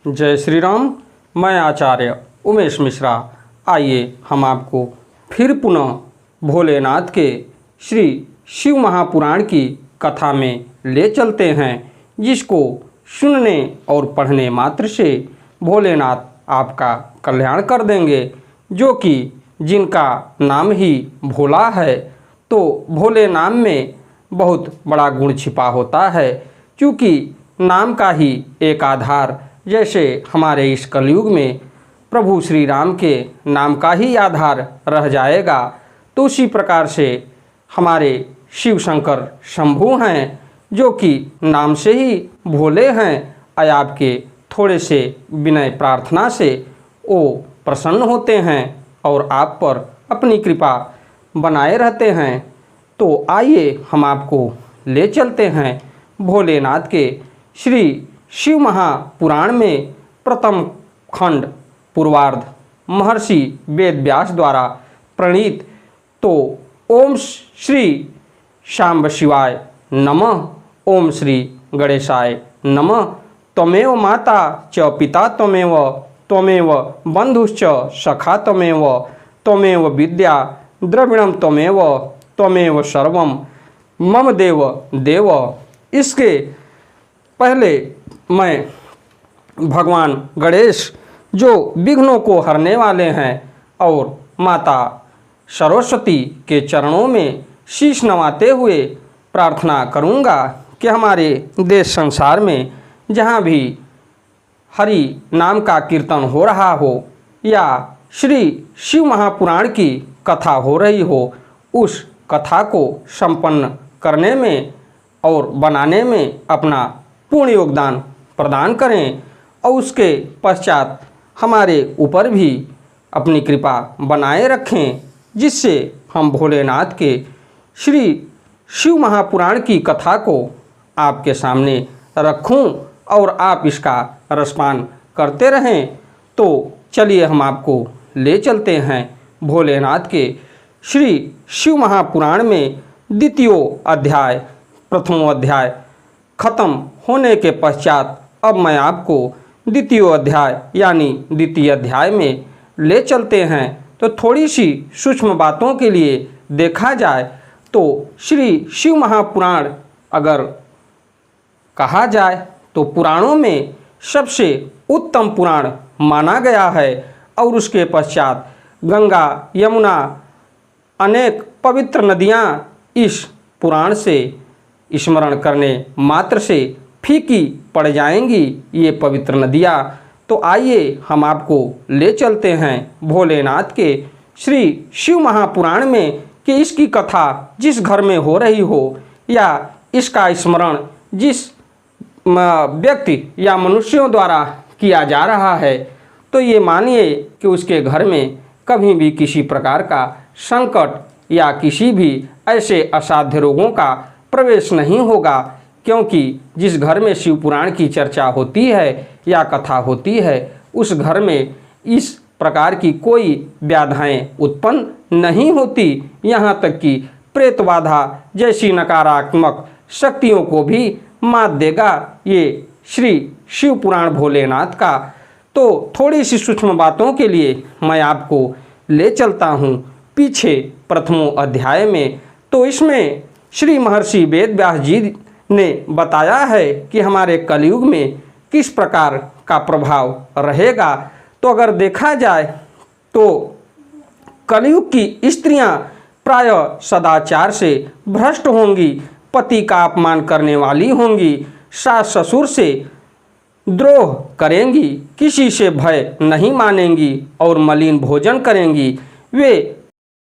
जय श्री राम। मैं आचार्य उमेश मिश्रा। आइए हम आपको फिर पुनः भोलेनाथ के श्री शिव महापुराण की कथा में ले चलते हैं, जिसको सुनने और पढ़ने मात्र से भोलेनाथ आपका कल्याण कर देंगे। जो कि जिनका नाम ही भोला है, तो भोले नाम में बहुत बड़ा गुण छिपा होता है। क्योंकि नाम का ही एक आधार, जैसे हमारे इस कलयुग में प्रभु श्री राम के नाम का ही आधार रह जाएगा, तो उसी प्रकार से हमारे शिव शंकर शंभु हैं, जो कि नाम से ही भोले हैं। आपके थोड़े से विनय प्रार्थना से वो प्रसन्न होते हैं और आप पर अपनी कृपा बनाए रहते हैं। तो आइए हम आपको ले चलते हैं भोलेनाथ के श्री शिव महापुराण में प्रथम खंड पूर्वार्ध महर्षि वेद व्यास द्वारा प्रणीत। तो ओम श्री शांब शिवाय नमः, ओम श्री गणेशाय नमः। त्वमेव माता च पिता त्वमेव, त्वमेव बंधुश्च सखा त्वमेव, त्वमेव विद्या द्रविणम त्वमेव, त्वमेव सर्वम मम देव देव। इसके पहले मैं भगवान गणेश, जो विघ्नों को हरने वाले हैं, और माता सरस्वती के चरणों में शीश नवाते हुए प्रार्थना करूंगा कि हमारे देश संसार में जहाँ भी हरि नाम का कीर्तन हो रहा हो या श्री शिव महापुराण की कथा हो रही हो, उस कथा को संपन्न करने में और बनाने में अपना पूर्ण योगदान प्रदान करें, और उसके पश्चात हमारे ऊपर भी अपनी कृपा बनाए रखें, जिससे हम भोलेनाथ के श्री शिव महापुराण की कथा को आपके सामने रखूं और आप इसका रसपान करते रहें। तो चलिए हम आपको ले चलते हैं भोलेनाथ के श्री शिव महापुराण में द्वितीय अध्याय। प्रथम अध्याय खत्म होने के पश्चात अब मैं आपको द्वितीय अध्याय यानी द्वितीय अध्याय में ले चलते हैं। तो थोड़ी सी सूक्ष्म बातों के लिए देखा जाए तो श्री शिव महापुराण अगर कहा जाए तो पुराणों में सबसे उत्तम पुराण माना गया है, और उसके पश्चात गंगा यमुना अनेक पवित्र नदियाँ इस पुराण से स्मरण करने मात्र से फीकी पड़ जाएंगी, ये पवित्र नदियाँ। तो आइए हम आपको ले चलते हैं भोलेनाथ के श्री शिव महापुराण में कि इसकी कथा जिस घर में हो रही हो या इसका स्मरण जिस व्यक्ति या मनुष्यों द्वारा किया जा रहा है, तो ये मानिए कि उसके घर में कभी भी किसी प्रकार का संकट या किसी भी ऐसे असाध्य रोगों का प्रवेश नहीं होगा। क्योंकि जिस घर में शिव पुराण की चर्चा होती है या कथा होती है, उस घर में इस प्रकार की कोई व्याधाएं उत्पन्न नहीं होती। यहाँ तक कि प्रेत बाधा जैसी नकारात्मक शक्तियों को भी मात देगा ये श्री शिव पुराण भोलेनाथ का। तो थोड़ी सी सूक्ष्म बातों के लिए मैं आपको ले चलता हूँ पीछे प्रथमों अध्याय में। तो इसमें श्री महर्षि वेद व्यास जी ने बताया है कि हमारे कलयुग में किस प्रकार का प्रभाव रहेगा। तो अगर देखा जाए तो कलयुग की स्त्रियां प्रायः सदाचार से भ्रष्ट होंगी, पति का अपमान करने वाली होंगी, सास ससुर से द्रोह करेंगी, किसी से भय नहीं मानेंगी और मलिन भोजन करेंगी। वे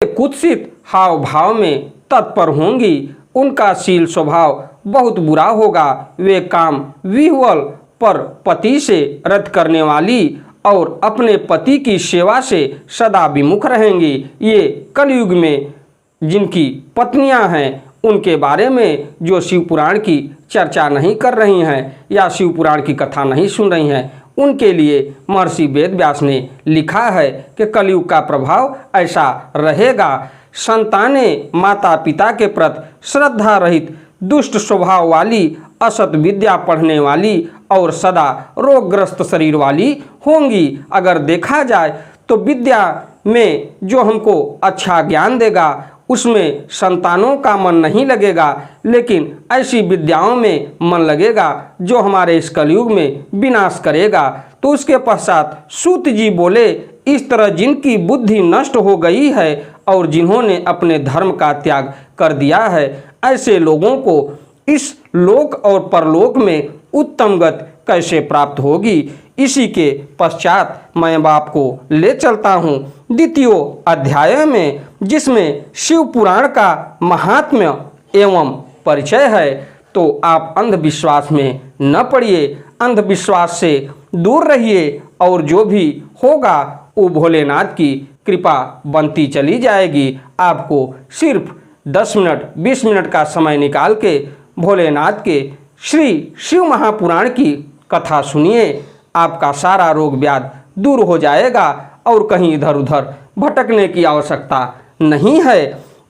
कुत्सित हाव भाव में तत्पर होंगी, उनका शील स्वभाव बहुत बुरा होगा। वे काम विह्वल पर पति से रद्द करने वाली और अपने पति की सेवा से सदा विमुख रहेंगी। ये कलयुग में जिनकी पत्नियां हैं उनके बारे में जो शिव पुराण की चर्चा नहीं कर रही हैं या शिव पुराण की कथा नहीं सुन रही हैं, उनके लिए महर्षि वेद व्यास ने लिखा है कि कलयुग का प्रभाव ऐसा रहेगा। संतानें माता पिता के प्रति श्रद्धा रहित दुष्ट स्वभाव वाली, असत विद्या पढ़ने वाली और सदा रोगग्रस्त शरीर वाली होंगी। अगर देखा जाए तो विद्या में जो हमको अच्छा ज्ञान देगा उसमें संतानों का मन नहीं लगेगा, लेकिन ऐसी विद्याओं में मन लगेगा जो हमारे इस कलयुग में विनाश करेगा। तो उसके पश्चात सूत जी बोले, इस तरह जिनकी बुद्धि नष्ट हो गई है और जिन्होंने अपने धर्म का त्याग कर दिया है, ऐसे लोगों को इस लोक और परलोक में उत्तम गति कैसे प्राप्त होगी। इसी के पश्चात मैं आपको ले चलता हूँ द्वितीय अध्याय में, जिसमें शिव पुराण का महात्म्य एवं परिचय है। तो आप अंधविश्वास में न पड़िए, अंधविश्वास से दूर रहिए और जो भी होगा वो भोलेनाथ की कृपा बनती चली जाएगी। आपको सिर्फ 10 मिनट 20 मिनट का समय निकाल के भोलेनाथ के श्री शिव महापुराण की कथा सुनिए, आपका सारा रोग व्याधि दूर हो जाएगा और कहीं इधर उधर भटकने की आवश्यकता नहीं है।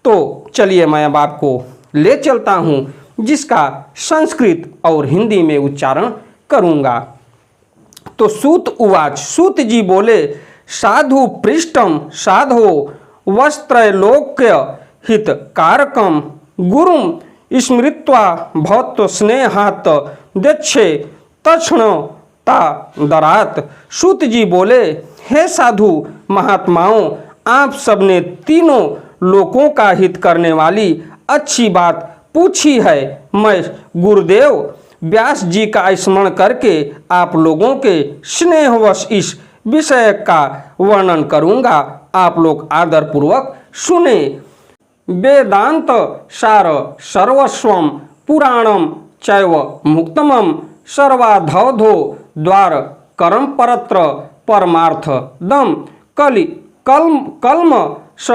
तो चलिए मैं अब आपको ले चलता हूँ, जिसका संस्कृत और हिंदी में उच्चारण करूँगा। तो सूत उवाच, सूत जी बोले, साधु पृष्ठम साधो वस्त्रलोक्य हित कारकम गुरुम स्मृत्वा भक्त स्नेहात दक्षे तक्षण ता दरात। सूत जी बोले, हे साधु महात्माओं, आप सबने तीनों लोकों का हित करने वाली अच्छी बात पूछी है। मैं गुरुदेव व्यास जी का स्मरण करके आप लोगों के स्नेहवश इस विषय का वर्णन करूंगा। आप लोग आदरपूर्वक सुने। वेदांत सार सर्वस्वम पुराणम चैव मुक्तमम सर्वाधौधो द्वार कर्म परत्र परमार्थ दम कलि कल्म स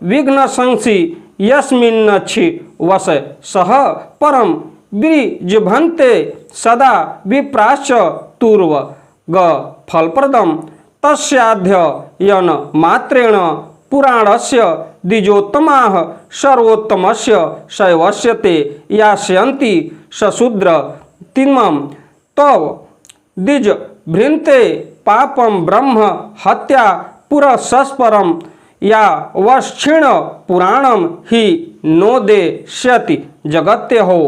विघ्न संसी यस्मिन्नछि वस सह परम विजभन्ते सदा विप्राश्च तुर्व ग फलप्रदम तस्याध्य यन मात्रेण पुराणस्य द्विजोत्तमाः सर्वोत्तमस्य शैवस्य ते यास्यन्ति सशूद्र तिन्मं तव द्विज भृन्ते पापम ब्रह्म हत्या पुरसस्परम या वक्षिण पुराणम ही नोदेश्यति जगत्य हो।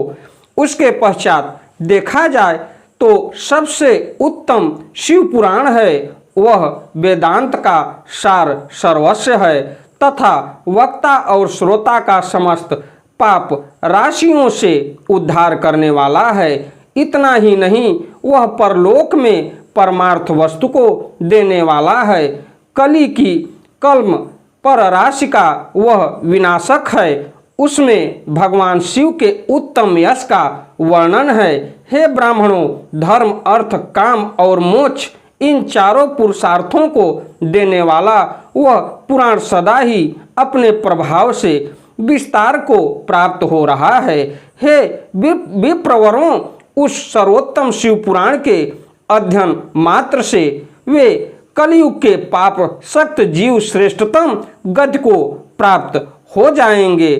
उसके पश्चात देखा जाए तो सबसे उत्तम शिव पुराण है, वह वेदांत का सार सर्वस्व है तथा वक्ता और श्रोता का समस्त पाप राशियों से उद्धार करने वाला है। इतना ही नहीं, वह परलोक में परमार्थ वस्तु को देने वाला है। कली की कल्म पर राशि का वह विनाशक है। उसमें भगवान शिव के उत्तम यश का वर्णन है। हे ब्राह्मणों, धर्म अर्थ काम और मोक्ष इन चारों पुरुषार्थों को देने वाला वह पुराण सदा ही अपने प्रभाव से विस्तार को प्राप्त हो रहा है। हे विप्रवरों, उस सर्वोत्तम शिव पुराण के अध्ययन मात्र से वे कलयुग के पाप सक्त जीव श्रेष्ठतम गति को प्राप्त हो जाएंगे।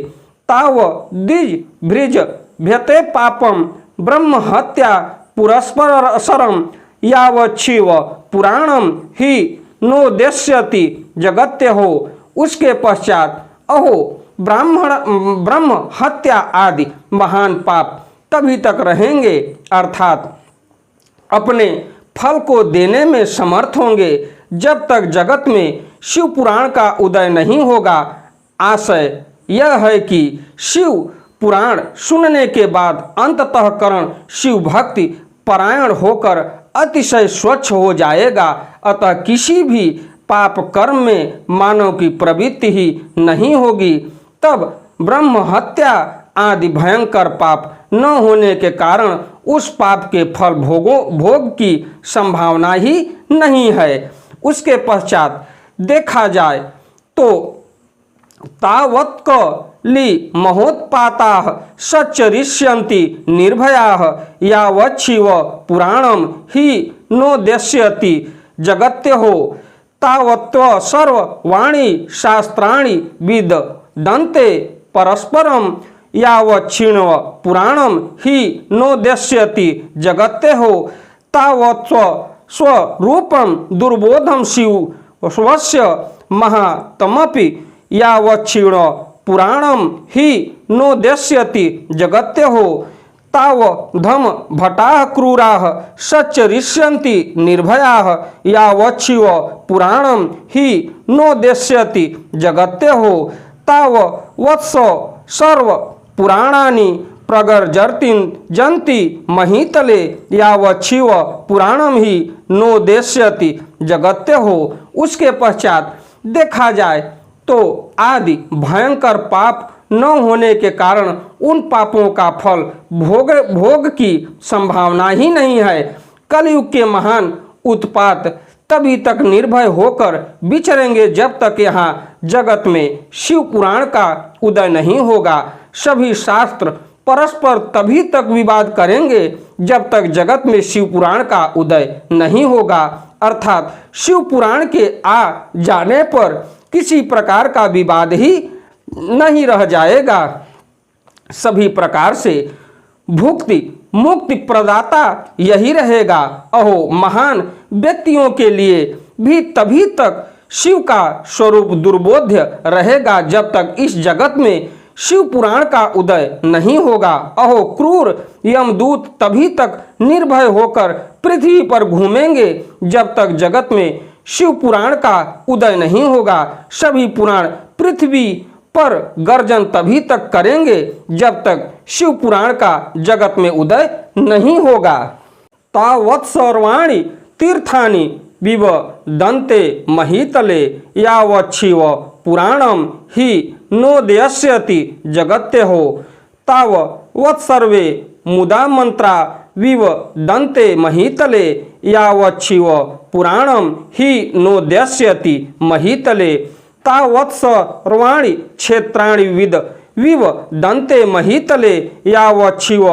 ताव द्विज भृज भ्यते पापम ब्रह्म हत्या पुरस्परम यावच्छिव पुराणम ही नोदेश्यति जगत्य हो। उसके पश्चात अहो ब्रह्म हत्या आदि महान पाप तभी तक रहेंगे, अर्थात अपने फल को देने में समर्थ होंगे, जब तक जगत में शिव पुराण का उदय नहीं होगा। आशय यह है कि शिव पुराण सुनने के बाद अंततः करण शिव भक्ति परायण होकर अतिशय स्वच्छ हो जाएगा। अतः किसी भी पाप कर्म में मानव की प्रवृत्ति ही नहीं होगी। तब ब्रह्म हत्या आदि भयंकर पाप न होने के कारण उस पाप के फल भोग की संभावना ही नहीं है। उसके पश्चात देखा जाए तो तावत्कली महोत्पाताः सच्चरिष्यन्ति निर्भयाः यावच्छिव पुराणम ही नोदेश्यति जगत्य हो। तावत्व सर्ववाणी शास्त्राणि विदन्ते परस्परम यावच्छिण्व पुराणम ही नोदेश्यति जगत्तेः तावत् स्वरूपम दुर्बोधम शिव स्वस्य महात्मपि यावच्छिण्व पुराणम ही नोदेश्यति जगत्तेः तावधम भटाः क्रूराः सच्चरिष्यन्ति निर्भयाः यावच्छिव पुराणम ही नोदेश्यति जगत्तेः तावत्स सर्व पुराणानि प्रगर्जन्ति महीतले यावच्छिव पुराणम ही नोदेश्यति जगत्तेः। उसके पश्चात देखा जाए तो आदि भयंकर पाप न होने के कारण उन पापों का फल भोग की संभावना ही नहीं है। कलयुग के महान उत्पात तभी तक निर्भय होकर विचरेंगे जब तक यहाँ जगत में शिव पुराण का उदय नहीं होगा। सभी शास्त्र परस्पर तभी तक विवाद करेंगे जब तक जगत में शिव पुराण का उदय नहीं होगा। अर्थात शिव पुराण के आ जाने पर किसी प्रकार का विवाद ही नहीं रह जाएगा। सभी प्रकार से भुक्ति मुक्ति प्रदाता यही रहेगा। अहो महान व्यक्तियों के लिए भी तभी तक शिव का स्वरूप दुर्बोध्य रहेगा जब तक इस जगत में शिव पुराण का उदय नहीं होगा। अहो क्रूर यमदूत तभी तक निर्भय होकर पृथ्वी पर घूमेंगे जब तक जगत में शिव पुराण का उदय नहीं होगा। सभी पुराण पृथ्वी पर गर्जन तभी तक करेंगे जब तक शिव पुराण का जगत में उदय नहीं होगा। तावत् सर्वाणि तीर्थानि विवदन्ते महीतले यावच्छिव पुराणम ही नोदेश्यति जगत्तेः तावत् सर्वे मुदा मंत्रा विवदन्ते महीतले यावच्छिव पुराणम ही नोदेश्यति महीतले तावत् सर्वाणि क्षेत्राणि विवदन्ते महीतले यावच्छिव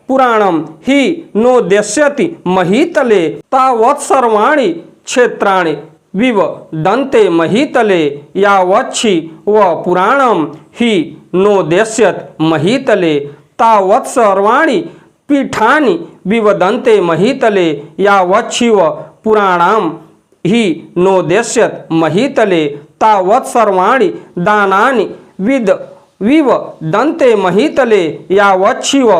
पुराणम ही नोदेश्यति महीतले तावत् सर्वाणि क्षेत्राणि विवदन्ते महीतले यावच्छिव पुराणम ही नोदेश्यत महीतले तावत् सर्वाणि पीठानि विवदन्ते महीतले यावच्छिव पुराणम ही नोदेश्यत महीतले तावत् सर्वाणि दानानि विवदन्ते महीतले यावच्छिव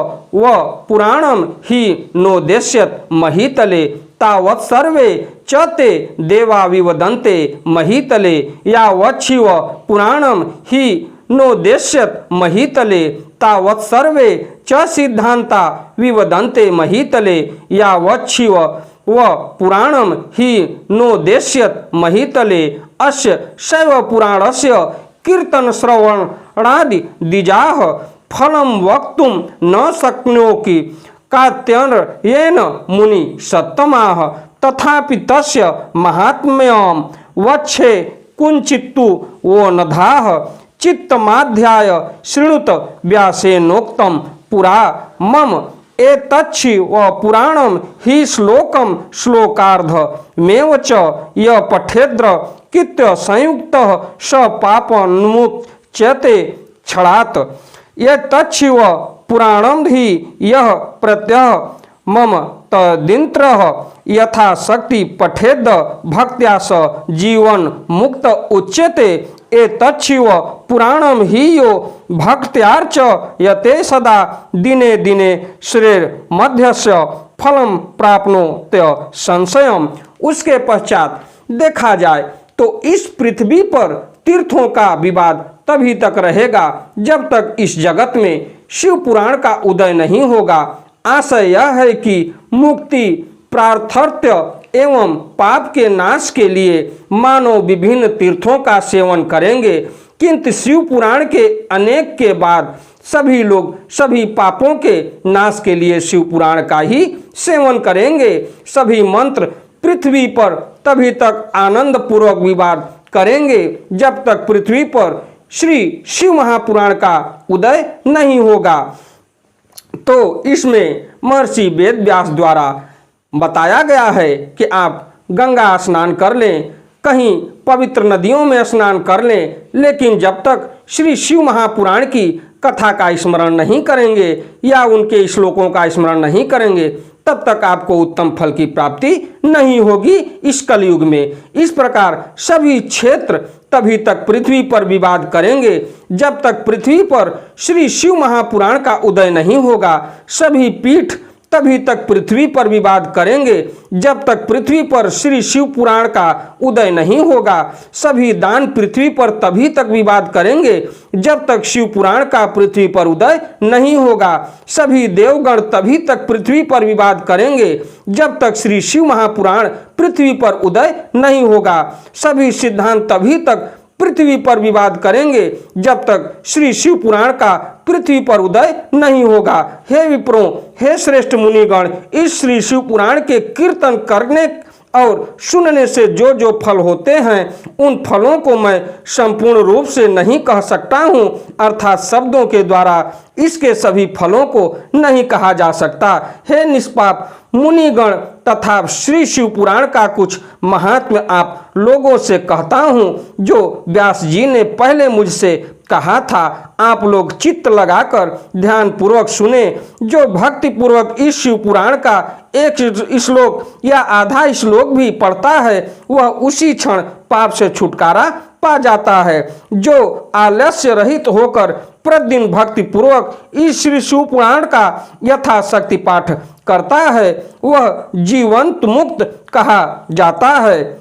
पुराणम ही नोदेश्यत महीतले तावत् सर्वे च ते देवा विवदन्ते महीतले यावच्छिव पुराणम ही नोदेश्यत महीतले तावत् सर्वे च सिद्धान्ता विवदन्ते महीतले यावच्छिव पुराणम ही नोदेश्यत महीतले अस्य शैव पुराणस्य कीर्तन श्रवणादि द्विजाः फलं वक्तुं न शक्नोति कात्यर्येण मुनि सत्तमाः तथापि तस्य महात्म्यं वक्षे कुंचित्तु वो नधाः चित्तमाध्याय शृणुत व्यासेनोक्तं पुरा मम एतच्छिव पुराणम ही श्लोकम श्लोकार्ध मेव च य पठेद्र कित्य संयुक्त स पापन्मुच्यते क्षणात् एतच्छिव पुराणम ही यह प्रत्यह मम तदिन्त्रः यथा शक्ति पठेद भक्त्या स जीवन मुक्त उच्यते एतच्छिव पुराणम ही यो भक्त्यार्च यते सदा दिने दिने श्रेर्मध्यस्य फलम प्राप्नोत्य संशयम। उसके पश्चात देखा जाए तो इस पृथ्वी पर तीर्थों का विवाद तभी तक रहेगा जब तक इस जगत में शिव पुराण का उदय नहीं होगा। आशय यह है कि मुक्ति प्रार्थर्थ एवं पाप के नाश के लिए मानव विभिन्न तीर्थों का सेवन करेंगे, किंतु शिव पुराण के अनेक के बाद सभी लोग सभी पापों के नाश के लिए शिव पुराण का ही सेवन करेंगे। सभी मंत्र पृथ्वी पर तभी तक आनंद पूर्वक विवाद करेंगे जब तक पृथ्वी पर श्री शिव महापुराण का उदय नहीं होगा। तो इसमें महर्षि वेद व्यास द्वारा बताया गया है कि आप गंगा स्नान कर लें, कहीं पवित्र नदियों में स्नान कर लें, लेकिन जब तक श्री शिव महापुराण की कथा का स्मरण नहीं करेंगे या उनके श्लोकों का स्मरण नहीं करेंगे, तब तक आपको उत्तम फल की प्राप्ति नहीं होगी इस कलयुग में। इस प्रकार सभी क्षेत्र तभी तक पृथ्वी पर विवाद करेंगे जब तक पृथ्वी पर श्री शिव महापुराण का उदय नहीं होगा। सभी पीठ तभी तक पृथ्वी पर विवाद करेंगे जब तक पृथ्वी पर श्री शिव पुराण का उदय नहीं होगा। सभी दान पृथ्वी पर तभी तक विवाद करेंगे जब तक शिव पुराण का पृथ्वी पर उदय नहीं होगा। सभी देवगण तभी तक पृथ्वी पर विवाद करेंगे जब तक श्री शिव महापुराण पृथ्वी पर उदय नहीं होगा। सभी सिद्धांत तभी तक पृथ्वी पर विवाद करेंगे जब तक श्री शिव पुराण का पृथ्वी पर उदय नहीं होगा। हे विप्रों, हे श्रेष्ठ मुनिगण, इस श्री शिव पुराण के कीर्तन करने और सुनने से जो जो फल होते हैं उन फलों को मैं संपूर्ण रूप से नहीं कह सकता हूँ, अर्थात शब्दों के द्वारा इसके सभी फलों को नहीं कहा जा सकता। हे निष्पाप मुनिगण तथा श्री शिव पुराण का कुछ महात्म्य आप लोगों से कहता हूँ जो व्यास जी ने पहले मुझसे कहा था। आप लोग चित्त लगाकर ध्यान पूर्वक सुने। जो भक्ति पूर्वक इस शिव पुराण का एक श्लोक या आधा श्लोक भी पढ़ता है वह उसी क्षण पाप से छुटकारा पा जाता है। जो आलस्य रहित होकर प्रतिदिन भक्ति पूर्वक इस श्री शिव पुराण का यथाशक्ति पाठ करता है वह जीवंत मुक्त कहा जाता है।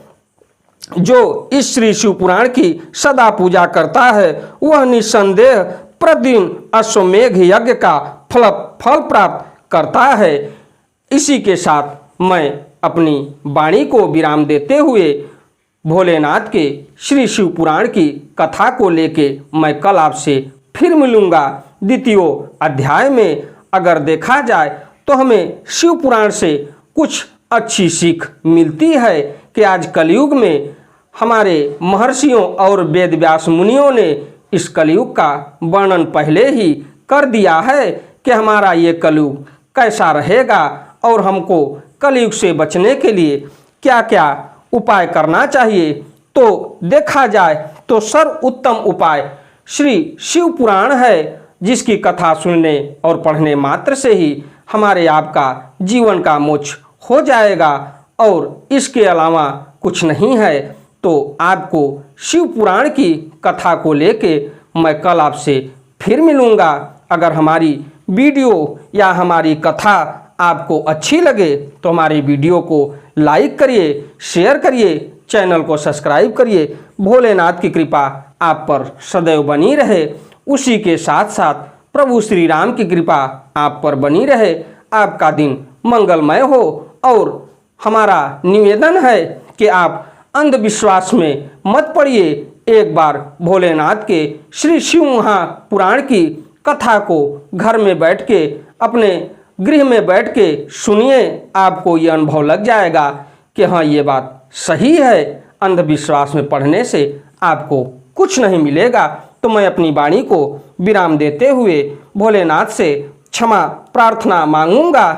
जो इस श्री शिव पुराण की सदा पूजा करता है वह निसंदेह प्रतिदिन अश्वमेघ यज्ञ का फल प्राप्त करता है। इसी के साथ मैं अपनी वाणी को विराम देते हुए भोलेनाथ के श्री शिव पुराण की कथा को लेके मैं कल आपसे फिर मिलूँगा। द्वितीय अध्याय में अगर देखा जाए तो हमें शिव पुराण से कुछ अच्छी सीख मिलती है कि आज कलयुग में हमारे महर्षियों और वेद व्यास मुनियों ने इस कलयुग का वर्णन पहले ही कर दिया है कि हमारा ये कलयुग कैसा रहेगा और हमको कलयुग से बचने के लिए क्या क्या उपाय करना चाहिए। तो देखा जाए तो सर्वोत्तम उपाय श्री शिव पुराण है जिसकी कथा सुनने और पढ़ने मात्र से ही हमारे आपका जीवन का मोक्ष हो जाएगा और इसके अलावा कुछ नहीं है। तो आपको शिव पुराण की कथा को लेके मैं कल आपसे फिर मिलूँगा। अगर हमारी वीडियो या हमारी कथा आपको अच्छी लगे तो हमारी वीडियो को लाइक करिए, शेयर करिए, चैनल को सब्सक्राइब करिए। भोलेनाथ की कृपा आप पर सदैव बनी रहे। उसी के साथ साथ प्रभु श्री राम की कृपा आप पर बनी रहे। आपका दिन मंगलमय हो। और हमारा निवेदन है कि आप अंधविश्वास में मत पड़िए। एक बार भोलेनाथ के श्री शिव महापुराण की कथा को घर में बैठ के अपने गृह में बैठ के सुनिए। आपको ये अनुभव लग जाएगा कि हाँ ये बात सही है। अंधविश्वास में पढ़ने से आपको कुछ नहीं मिलेगा। तो मैं अपनी वाणी को विराम देते हुए भोलेनाथ से क्षमा प्रार्थना मांगूंगा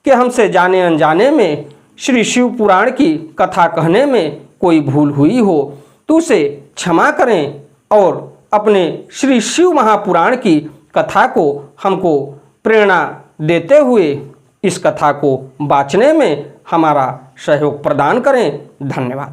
कि हमसे जाने अनजाने में श्री शिव पुराण की कथा कहने में कोई भूल हुई हो तो उसे क्षमा करें और अपने श्री शिव महापुराण की कथा को हमको प्रेरणा देते हुए इस कथा को बाँचने में हमारा सहयोग प्रदान करें। धन्यवाद।